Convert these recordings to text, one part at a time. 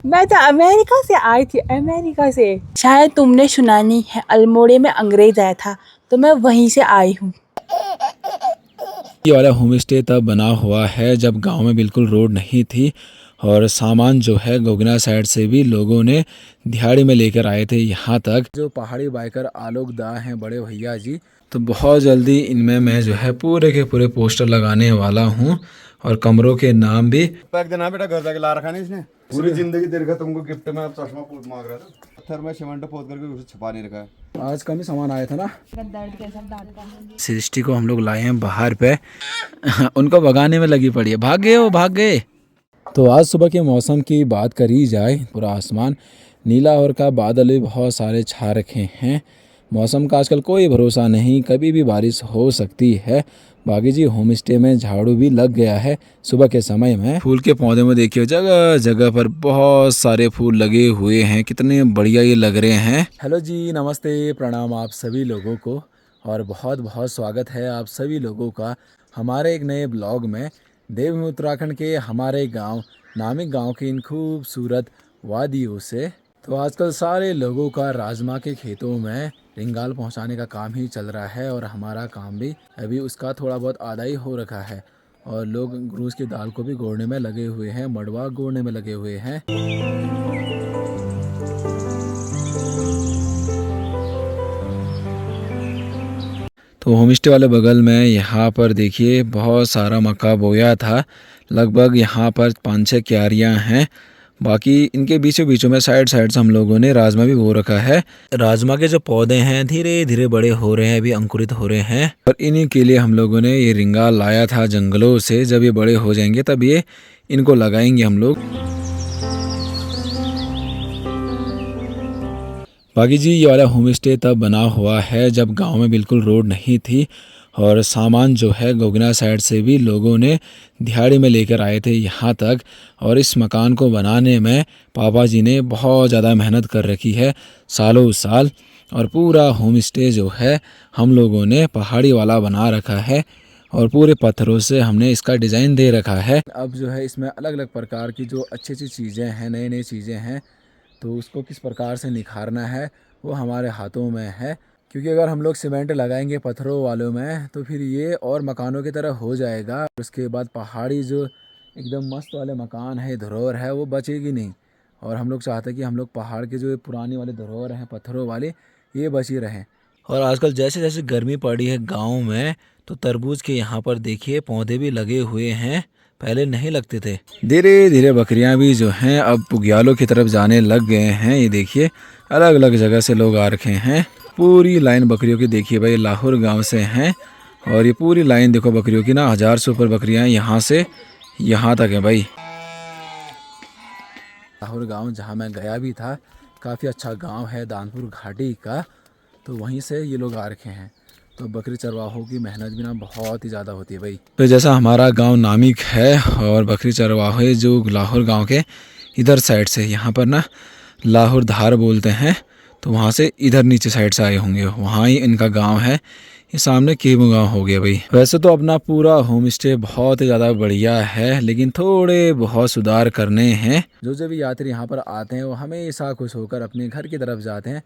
मैं तो अमेरिका से आई थी, अमेरिका से। शायद तुमने सुना नहीं है, अल्मोड़े में अंग्रेज आया था, तो मैं वहीं से आई हूँ। ये वाला होम स्टे तब बना हुआ है जब गांव में बिल्कुल रोड नहीं थी और सामान जो है गोगना साइड से भी लोगों ने दिहाड़ी में लेकर आए थे यहाँ तक। जो पहाड़ी बाइकर आलोक दा हैं बड़े भैया जी, तो बहुत जल्दी इनमें मैं जो है पूरे के पूरे पोस्टर लगाने वाला हूँ और कमरों के नाम भी। पैक देना बेटा, घर जाके ला रखा नहीं इसने पूरी जिंदगी दे रखा तुमको गिफ्ट में। अब चश्मा पोत मांग रहा था, पत्थर में सीमेंट पोत करके उसे छुपा नहीं रखा है। आज कम ही सामान आया था ना, सृष्टि को हम लोग लाए हैं बाहर पे उनको भगाने में लगी पड़ी है, भाग गए, वो भाग गए। तो आज सुबह के मौसम की बात करी जाए, पूरा आसमान नीला और का बादल भी बहुत सारे छा रखे हैं। मौसम का आजकल कोई भरोसा नहीं, कभी भी बारिश हो सकती है। बागी जी होम स्टे में झाड़ू भी लग गया है सुबह के समय में। फूल के पौधे में देखिए जगह जगह पर बहुत सारे फूल लगे हुए हैं, कितने बढ़िया ये लग रहे हैं। हेलो जी, नमस्ते, प्रणाम आप सभी लोगों को और बहुत बहुत स्वागत है आप सभी लोगों का हमारे एक नए ब्लॉग में। देवभूमि उत्तराखंड के हमारे गांव नामिक गांव की इन खूबसूरत वादियों से। तो आजकल सारे लोगों का राजमा के खेतों में रिंगाल पहुंचाने का काम ही चल रहा है और हमारा काम भी अभी उसका थोड़ा बहुत आधा ही हो रखा है और लोग ग्रूस की दाल को भी गोड़ने में लगे हुए हैं, मड़वा गोड़ने में लगे हुए हैं। तो होम स्टे वाले बगल में यहाँ पर देखिए बहुत सारा मक्का बोया था, लगभग यहाँ पर 5-6 क्यारियाँ हैं। बाकी इनके बीचों बीचों में साइड साइड से हम लोगों ने राजमा भी बो रखा है। राजमा के जो पौधे हैं धीरे धीरे बड़े हो रहे हैं, अभी अंकुरित हो रहे हैं और इन्हीं के लिए हम लोगों ने ये रिंगाल लाया था जंगलों से। जब ये बड़े हो जाएंगे तब ये इनको लगाएंगे हम लोग। बागी जी ये वाला होम स्टे तब बना हुआ है जब गांव में बिल्कुल रोड नहीं थी और सामान जो है गोगना साइड से भी लोगों ने दिहाड़ी में लेकर आए थे यहाँ तक। और इस मकान को बनाने में पापा जी ने बहुत ज़्यादा मेहनत कर रखी है, सालों साल। और पूरा होम स्टे जो है हम लोगों ने पहाड़ी वाला बना रखा है और पूरे पत्थरों से हमने इसका डिज़ाइन दे रखा है। अब जो है इसमें अलग अलग प्रकार की जो अच्छी अच्छी चीज़ें हैं, नई नई चीज़ें हैं, तो उसको किस प्रकार से निखारना है वो हमारे हाथों में है। क्योंकि अगर हम लोग सीमेंट लगाएंगे पत्थरों वालों में तो फिर ये और मकानों की तरह हो जाएगा। उसके बाद पहाड़ी जो एकदम मस्त वाले मकान है, धरोहर है, वो बचेगी नहीं। और हम लोग चाहते हैं कि हम लोग पहाड़ के जो पुरानी वाले धरोहर हैं पत्थरों वाले, ये बची रहें। और आजकल जैसे जैसे गर्मी पड़ी है गांव में, तो तरबूज के यहाँ पर देखिए पौधे भी लगे हुए हैं, पहले नहीं लगते थे। धीरे धीरे बकरियां भी जो हैं अब पुग्यालों की तरफ जाने लग गए हैं। ये देखिए अलग अलग जगह से लोग आ रखे हैं, पूरी लाइन बकरियों की देखिए भाई, लाहौर गांव से हैं और ये पूरी लाइन देखो बकरियों की ना, 1000 से ऊपर बकरियां यहाँ से यहाँ तक है भाई। लाहौर गांव जहाँ मैं गया भी था, काफ़ी अच्छा गांव है दानपुर घाटी का, तो वहीं से ये लोग आ रखे हैं। तो बकरी चरवाहों की मेहनत भी ना बहुत ही ज़्यादा होती है भाई। तो जैसा हमारा गांव नामिक है और बकरी चरवाहे जो लाहौर गांव के इधर साइड से, यहाँ पर ना लाहौर धार बोलते हैं, तो वहाँ से इधर नीचे साइड से आए होंगे, वहाँ ही इनका गांव है। ये सामने केमू गाँव हो गया भाई। वैसे तो अपना पूरा होम स्टे बहुत ही ज़्यादा बढ़िया है, लेकिन थोड़े बहुत सुधार करने हैं। जो भी यात्री यहाँ पर आते हैं वो हमेशा खुश होकर अपने घर की तरफ जाते हैं।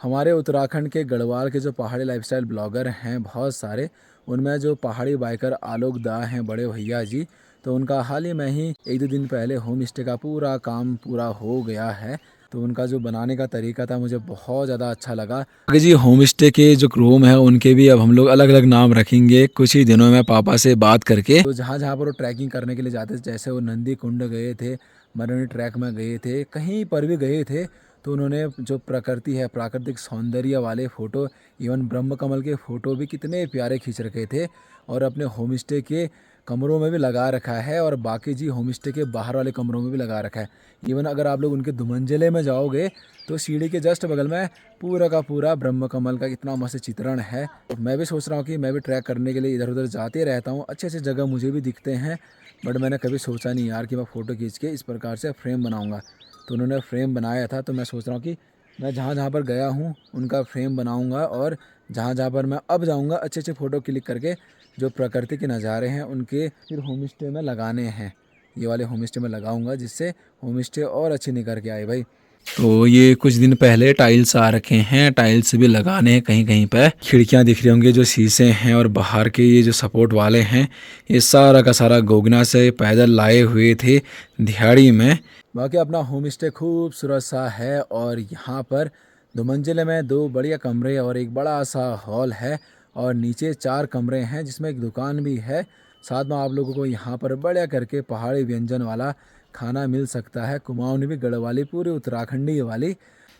हमारे उत्तराखंड के गढ़वाल के जो पहाड़ी लाइफस्टाइल ब्लॉगर हैं बहुत सारे, उनमें जो पहाड़ी बाइकर आलोक दा हैं बड़े भैया जी, तो उनका हाल ही में ही 1-2 दिन पहले होम स्टे का पूरा काम पूरा हो गया है। तो उनका जो बनाने का तरीका था मुझे बहुत ज़्यादा अच्छा लगा। जी होम स्टे के जो रूम है उनके भी अब हम लोग अलग अलग नाम रखेंगे कुछ ही दिनों में पापा से बात करके। तो जहाँ जहाँ पर वो ट्रैकिंग करने के लिए जाते थे, जैसे वो नंदी कुंड गए थे, मरनी ट्रैक में गए थे, कहीं पर भी गए थे, तो उन्होंने जो प्रकृति है, प्राकृतिक सौंदर्य वाले फ़ोटो, इवन ब्रह्म कमल के फ़ोटो भी कितने प्यारे खींच रखे थे और अपने होम स्टे के कमरों में भी लगा रखा है और बाकी जी होम स्टे के बाहर वाले कमरों में भी लगा रखा है। इवन अगर आप लोग उनके दुमंजिले में जाओगे तो सीढ़ी के जस्ट बगल में पूरा का पूरा ब्रह्म कमल का इतना मस्त चित्रण है। मैं भी सोच रहा हूँ कि मैं भी ट्रैक करने के लिए इधर उधर जाते रहता हूँ, अच्छे अच्छे जगह मुझे भी दिखते हैं, बट मैंने कभी सोचा नहीं यार कि मैं फ़ोटो खींच के इस प्रकार से फ्रेम बनाऊँगा। तो उन्होंने फ्रेम बनाया था, तो मैं सोच रहा हूँ कि मैं जहाँ जहाँ पर गया हूँ उनका फ्रेम बनाऊँगा और जहाँ जहाँ पर मैं अब जाऊँगा अच्छे अच्छे फ़ोटो क्लिक करके जो प्रकृति के नज़ारे हैं उनके फिर होम स्टे में लगाने हैं। ये वाले होम स्टे में लगाऊंगा, जिससे होम स्टे और अच्छी निकल के आए भाई। तो ये कुछ दिन पहले टाइल्स आ रखे हैं, टाइल्स भी लगाने हैं कहीं कहीं पे। खिड़कियां दिख रही होंगी जो शीशे हैं, और बाहर के ये जो सपोर्ट वाले हैं ये सारा का सारा गोगना से पैदल लाए हुए थे दिहाड़ी में। बाकी अपना होम स्टे खूबसूरत सा है, और यहाँ पर 2 मंजिले में 2 बढ़िया कमरे और एक बड़ा सा हॉल है, और नीचे 4 कमरे हैं जिसमें एक दुकान भी है। साथ में आप लोगों को यहाँ पर बढ़िया करके पहाड़ी व्यंजन वाला खाना मिल सकता है, कुमाऊनी भी गढ़वाली पूरी उत्तराखंडी वाली।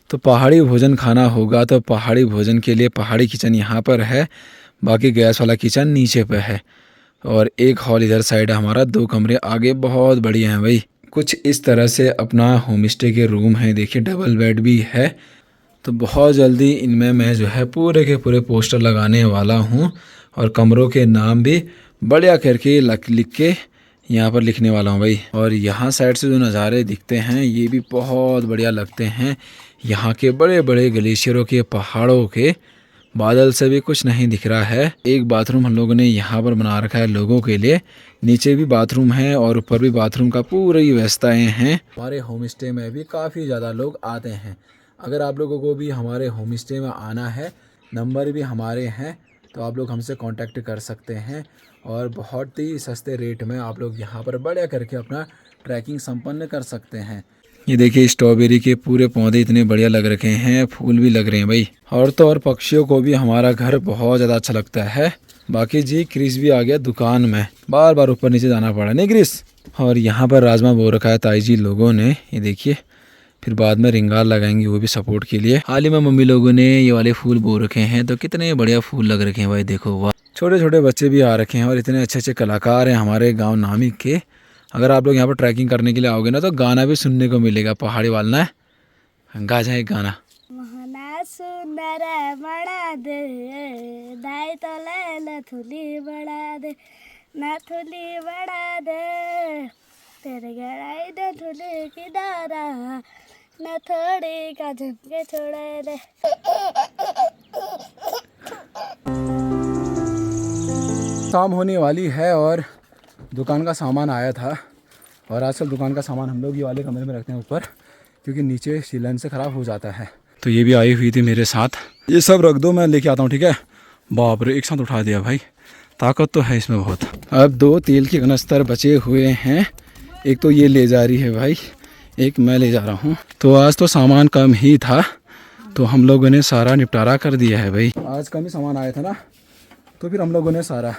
तो पहाड़ी भोजन खाना होगा तो पहाड़ी भोजन के लिए पहाड़ी किचन यहाँ पर है, बाकी गैस वाला किचन नीचे पे है। और एक हॉल इधर साइड है हमारा, 2 कमरे आगे बहुत बढ़िया हैं भाई। कुछ इस तरह से अपना होम स्टे के रूम है, देखिए डबल बेड भी है। तो बहुत जल्दी इनमें मैं जो है पूरे के पूरे पोस्टर लगाने वाला हूँ, और कमरों के नाम भी बढ़िया करके लिख के यहाँ पर लिखने वाला हूँ भाई। और यहाँ साइड से जो नज़ारे दिखते हैं ये भी बहुत बढ़िया लगते हैं, यहाँ के बड़े बड़े ग्लेशियरों के, पहाड़ों के, बादल से भी कुछ नहीं दिख रहा है। एक बाथरूम हम लोगों ने यहाँ पर बना रखा है लोगों के लिए, नीचे भी बाथरूम है और ऊपर भी बाथरूम का पूरी व्यवस्थाएं हैं। हमारे होम स्टे में भी काफ़ी ज़्यादा लोग आते हैं। अगर आप लोगों को भी हमारे होम स्टे में आना है, नंबर भी हमारे हैं, तो आप लोग हमसे कांटेक्ट कर सकते हैं, और बहुत ही सस्ते रेट में आप लोग यहाँ पर बढ़िया करके अपना ट्रैकिंग संपन्न कर सकते हैं। ये देखिए स्ट्रॉबेरी के पूरे पौधे इतने बढ़िया लग रखे हैं, फूल भी लग रहे हैं भाई। और तो और पक्षियों को भी हमारा घर बहुत ज़्यादा अच्छा लगता है। बाकी जी क्रिस भी आ गया दुकान में, बार बार ऊपर नीचे जाना पड़ा, नहीं क्रिस। और यहाँ पर राजमा बो रखा है ताई जी लोगों ने, ये देखिए, फिर बाद में रिंगाल लगाएंगे वो भी सपोर्ट के लिए। हाल ही में मम्मी लोगों ने ये वाले फूल बो रखे हैं, तो कितने बढ़िया फूल लग रखे हैं भाई, देखो वाह। छोटे छोटे बच्चे भी आ रखे हैं, और इतने अच्छे अच्छे कलाकार हैं हमारे गांव नामिक के। अगर आप लोग यहाँ पर ट्रैकिंग करने के लिए आओगे ना, तो गाना भी सुनने को मिलेगा पहाड़ी वाला है। गा जाए गाना। मोहना सुंदर बड़ा दे, दाई तो ले नथुली बड़ा दे, नथुली बड़ा दे, तेरे गड़ाई नथुली की दारा, न थोड़ी का झुमके छोड़े दे। शाम होने वाली है और दुकान का सामान आया था, और आजकल दुकान का सामान हम लोग ये वाले कमरे में रखते हैं ऊपर, क्योंकि नीचे सीलन से ख़राब हो जाता है। तो ये भी आई हुई थी मेरे साथ, ये सब रख दो मैं लेके आता हूँ, ठीक है। बाप रे, एक साथ उठा दिया भाई, ताकत तो है इसमें बहुत। अब 2 तेल के कनस्तर बचे हुए हैं, एक तो ये ले जा रही है भाई, एक मैं ले जा रहा हूँ। तो आज तो सामान कम ही था, तो हम लोगों ने सारा निपटारा कर दिया है भाई। आज कम ही सामान आया था ना, तो फिर हम लोगों ने सारा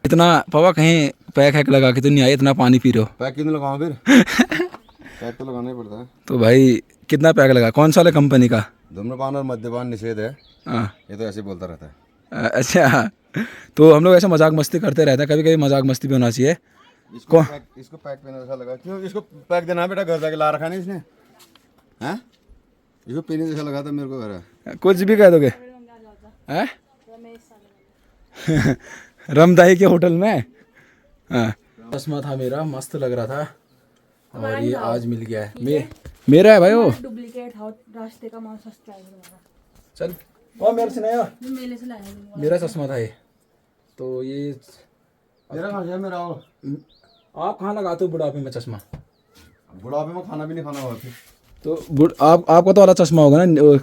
इतना पापा कहीं पैक हैक लगा के तो नहीं आए, इतना पानी पी रहे हो। पैक क्यों लगाऊं फिर? पैक तो लगाना ही पड़ता है। तो भाई कितना पैक लगा, कौन सा वाला कंपनी का? धूम्रपान और मद्यपान निषेध है। हाँ ये तो ऐसे बोलता रहता है। अच्छा, तो हम लोग ऐसा मजाक मस्ती करते रहते हैं, कभी कभी मजाक मस्ती भी होना चाहिए। इसको पैक पीने जैसा लगा, क्यों इसको पैक देना है बेटा, घर जाके ला रखा नहीं इसने, हैं? इसको पीने जैसा लगा था मेरे को घर। कुछ भी कह दोगे हैं? रमदाई के होटल में। हाँ, चश्मा था मेरा, मस्त लग रहा था, और ये आज मिल गया है। मेरा है भाई वो डुप्लीकेट रास्ते का माल सस्ता है तुम्हारा। चल, और मेरे से नया मेले से लाया मेरा चश्मा था ये, तो ये मेरा कहाँ है? मेरा आप कहाँ लगाते हो बुढ़ापे में चश्मा? बुढ़ापे में खाना भी नहीं खाना हुआ फिर तो आपका तो वाला चश्मा होगा ना,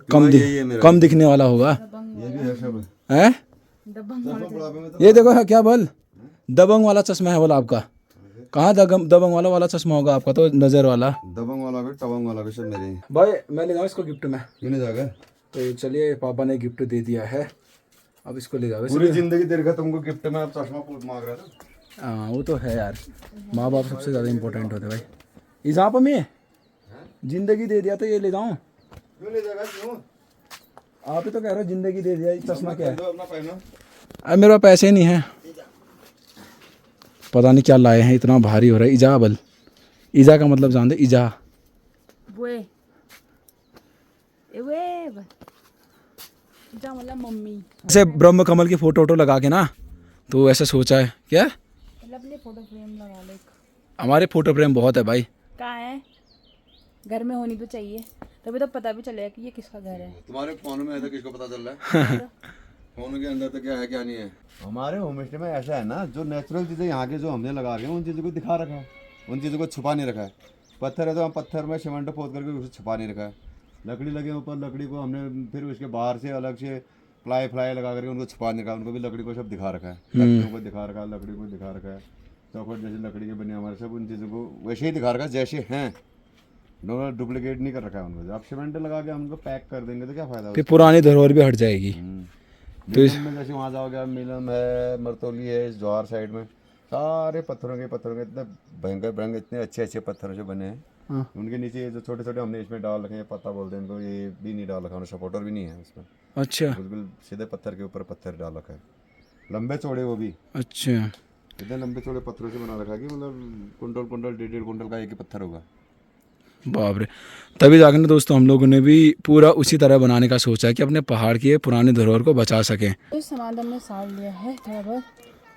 कम दिखने वाला होगा। ये भी है सब है बुढ़ापे में। ये देखो है क्या बोल, दबंग वाला चश्मा है बोला आपका। कहाँ दबंग वाला चश्मा होगा आपका, तो नजर वाला। दबंग वाला भी टबंग वाला भी सब मेरे ही। भाई मैं ले जाऊँ इसको गिफ्ट में? क्यों नहीं जाएगा? तो चलिए, पापा ने गिफ्ट दे दिया है, अब इसको ले जाओ। पूरी जिंदगी तेरे का तुमको गिफ्ट में, अब चश्मा मांग रहा था। हाँ वो तो है यार, माँ बाप सबसे ज़्यादा इम्पोर्टेंट होते भाई। इस आप में जिंदगी दे दिया तो ये ले जाऊँ? क्यों ले जाएगा? क्यों? आप ही तो कह रहे हो जिंदगी दे दिया, चश्मा क्या है? अपना पहनो। अब मेरे पास पैसे नहीं है, पता नहीं क्या लाए हैं, इतना भारी हो रहा है। इजाबल, इजा का मतलब जानते? इजा मतलब मम्मी, ऐसे ब्रह्म कमल की फोटो लगा के ना, तो ऐसे सोचा है क्या, मतलब अपने फोटो फ्रेम लगा ले। हमारे फोटो फ्रेम बहुत है भाई। कहाँ है? घर में होनी तो चाहिए, तभी तो पता भी चलेगा कि ये किसका घर है। तुम्हारे फोन में है तो किसको पता चल रहा है? फोन के अंदर तो क्या है क्या नहीं है। हमारे होम स्टे में ऐसा है ना, जो नेचुरल चीजें यहाँ के जो हमने लगा रहे हैं उन चीजों को दिखा रखा है। उन चीज़ों को छुपा नहीं रखा है। पत्थर है तो हम पत्थर में सीमेंट पोत करके उसे छुपा नहीं रखा है। लकड़ी लगे ऊपर, लकड़ी को हमने फिर उसके बाहर से अलग से फ्लाई लगा करके उनको छुपा नहीं रखा। उनको भी लकड़ी को सब दिखा रखा है, लकड़ियों को दिखा रखा है, लकड़ी को दिखा रखा है, चौखट जैसे लकड़ी के बने हमारे सब उन चीज़ों को वैसे ही दिखा रखा है जैसे हैं, डुप्लीकेट नहीं कर रखा है उनको। आप सीमेंट लगा के हमको पैक कर देंगे तो क्या फ़ायदा। फिर पुरानी धरोहर भी हट जाएगी। तो में जैसे वहाँ जाओगे, मिलम है, मरतोली है, इस जवाहर साइड में सारे पत्थरों के इतने भयंकर भयंकर इतने अच्छे अच्छे पत्थरों से बने हैं। उनके नीचे ये जो छोटे छोटे हमने इसमें डाल रखे हैं, पत्ता बोलते हैं इनको, ये भी नहीं डाल रखा, सपोर्टर भी नहीं है उसमें। अच्छा, बिल्कुल सीधे पत्थर के ऊपर पत्थर डाल रखा है, लंबे चौड़े वो भी। अच्छा, इतने लंबे चौड़े पत्थरों से बना रखा है कि मतलब कुंटल कुंटल 1.5 कुंटल का एक ही पत्थर होगा। बाप रे। तभी जाकर ना दोस्तों हम लोगों ने भी पूरा उसी तरह बनाने का सोचा है कि अपने पहाड़ की पुरानी धरोहर को बचा सकें। इस सामान हमने साड़ लिया है थोड़ा बहुत,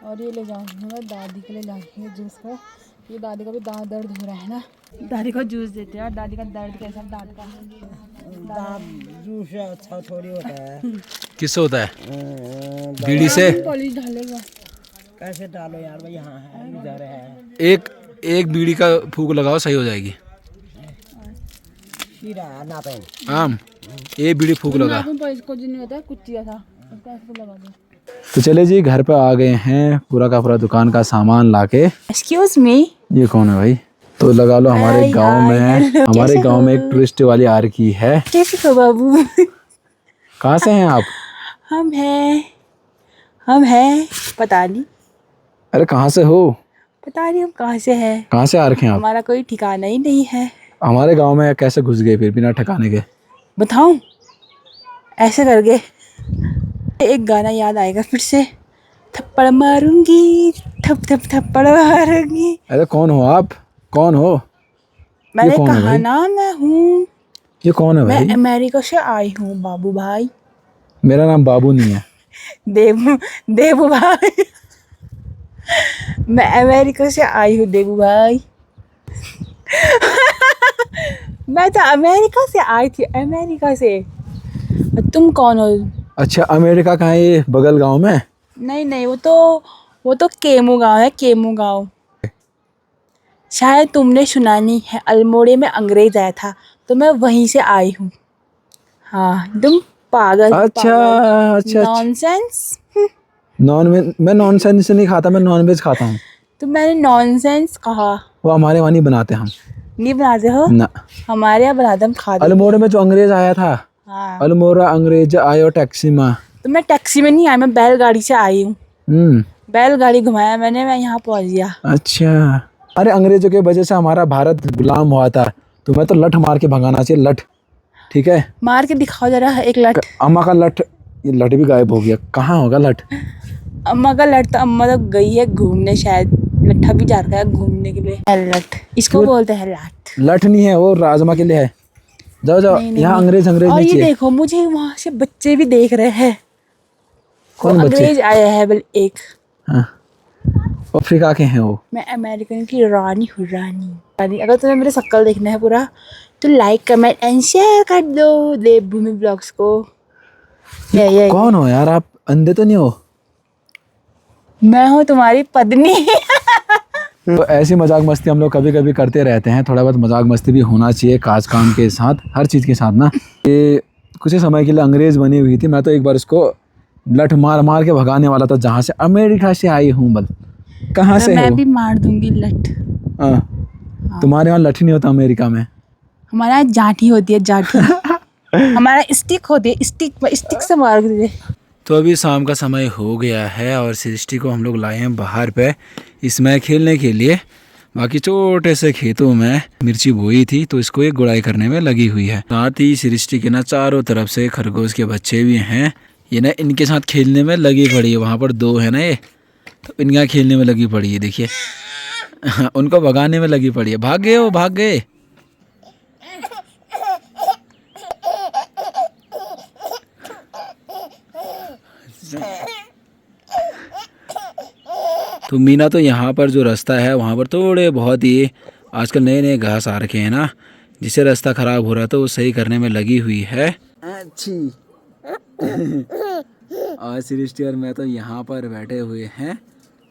और ये ले जाऊँगा दादी के लिए, लाएंगे जूस का। ये दादी का भी दांत दर्द हो रहा है ना, दादी को जूस देते हैं। और दादी का दर्द कैसा, दांत का जूस अच्छा थोड़ी होता है। किससे होता है? बीड़ी से। पॉलिश डालेगा कैसे डालो यार भाई, यहाँ है इधर है। एक बीड़ी का फूक लगाओ, सही हो जाएगी। शीरा ना पेन आम एक बीड़ी फूक लगा। पॉलिश कुछ नहीं होता है, कुछ चिया था उसको ऐसे लगा दो। तो चले जी, घर पे आ गए हैं, पूरा का पूरा दुकान का सामान लाके। एक्सक्यूज मी, ये कौन है भाई? तो लगा लो हमारे गांव में एक टूरिस्ट वाली आ रखी है। कैसे हो बाबू? कहाँ से हैं आप? हम हैं पता नहीं, अरे कहाँ से हो? पता नहीं हम कहाँ से हैं। कहाँ से आ रखे हैं आप? हमारा कोई ठिकाना ही नहीं है। हमारे गांव में कैसे घुस गए फिर बिना ठिकाने के? बताऊं? ऐसे करके एक गाना याद आएगा फिर से, थप्पड़ मारूंगी, थप थप थप्पड़ मारूंगी। अरे कौन हो आप? कौन हो? मैंने कौन है कहा भाई? ना मैं हूँ, ये कौन है मैं भाई? अमेरिका से आई हूँ बाबू भाई। मेरा नाम बाबू नहीं है। देवू भाई। मैं अमेरिका से आई हूँ देवू भाई। मैं तो अमेरिका से आई थी, अमेरिका से। तुम कौन हो? अच्छा, अमेरिका कहाँ है? ये बगल गांव में? नहीं, वो तो केमू गांव है, केमू गांव। शायद तुमने सुना नहीं है, अल्मोड़े में अंग्रेज आया था, तो मैं वहीं से आई हूँ। हाँ, तुम पागल। अच्छा। नॉनसेंस। मैं नॉनसेंस नहीं खाता, मैं नॉनवेज खाता हूँ। तो मैंने नॉनसेंस कहा। वो हमारे वहाँ नहीं बनाते हम। नहीं बनाते हो? ना, हमारे यहाँ बनाते, हम खाते। अल्मोड़े में जो अंग्रेज आया था, हाँ। अल्मोड़ा अंग्रेज आयो टैक्सी में। तो मैं टैक्सी में नहीं आई, मैं बैलगाड़ी से आई हूँ। बैलगाड़ी घुमाया मैंने, मैं यहाँ पहुँच गया। अच्छा, अरे अंग्रेजों के वजह से हमारा भारत गुलाम हुआ था, तुम्हें तो लठ मार के भगाना चाहिए, लठ। ठीक है, मार के दिखाओ जरा एक लठ। अम्मा का लठ। ये लठ भी गायब हो गया, कहाँ होगा लठ? अम्मा का लठ तो, अम्मा तो गई है घूमने, शायद लट्ठा भी जा रहा है घूमने के लिए। लठ इसको बोलते हैं, लठ। लठ नहीं है, वो राजमा के लिए है। जाओ यहाँ अंग्रेज और ये नीचे। देखो, मुझे वहाँ से बच्चे भी देख रहे हैं। कौन बच्चे? अंग्रेज आया है बल एक। हाँ, अफ्रीका के हैं वो। मैं अमेरिकन की रानी हूँ, रानी। अगर तुम्हें मेरा शक्ल देखना है पूरा, तो लाइक कमेंट एंड शेयर कर दो देवभूमि ब्लॉग्स को। ये कौन हो यार आप? अंधे तो नहीं हो? मैं हूँ तुम्हारी पत्नी। तो ऐसी मजाक मस्ती हम लोग कभी कभी करते रहते हैं। थोड़ा बहुत मजाक मस्ती भी होना चाहिए, काज काम के साथ, हर चीज़ के साथ ना। ये कुछ ही समय के लिए अंग्रेज़ बनी हुई थी। मैं तो एक बार इसको लठ मार के भगाने वाला था, जहाँ से अमेरिका से आई हूँ। बल कहाँ से है मैं वो? भी मार दूंगी लठ। हाँ, तुम्हारे वहाँ लठ नहीं होता अमेरिका में? हमारा यहाँ जाठी होती है, जाठी। हमारा स्टिक होती है, स्टिक से मार दे। तो अभी शाम का समय हो गया है और सृष्टि को हम लोग लाए हैं बाहर पे इसमें खेलने के लिए। बाकी छोटे से खेतों में मिर्ची बोई थी, तो इसको एक गुड़ाई करने में लगी हुई है। साथ ही सृष्टि के ना चारों तरफ से खरगोश के बच्चे भी हैं। ये ना इनके साथ खेलने में लगी पड़ी है। वहाँ पर दो है ना ये, तो इनका खेलने में लगी पड़ी है। देखिए, उनको भगाने में लगी पड़ी है। भाग गए, वो भाग गए। तो मीना तो यहाँ पर जो रास्ता है वहाँ पर थोड़े बहुत ही आजकल नए नए घास आ रखे हैं ना, जिससे रास्ता ख़राब हो रहा है, तो वो सही करने में लगी हुई है। अच्छी। और सृष्टि और मैं तो यहाँ पर बैठे हुए हैं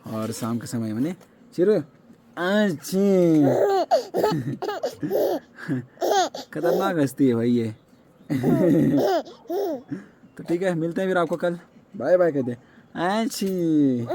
और शाम के समय में चिरू अच्छी खतरनाक हस्ती है भाई ये। तो ठीक है, मिलते हैं फिर आपको कल। बाय बाय कहते हैं। अच्छी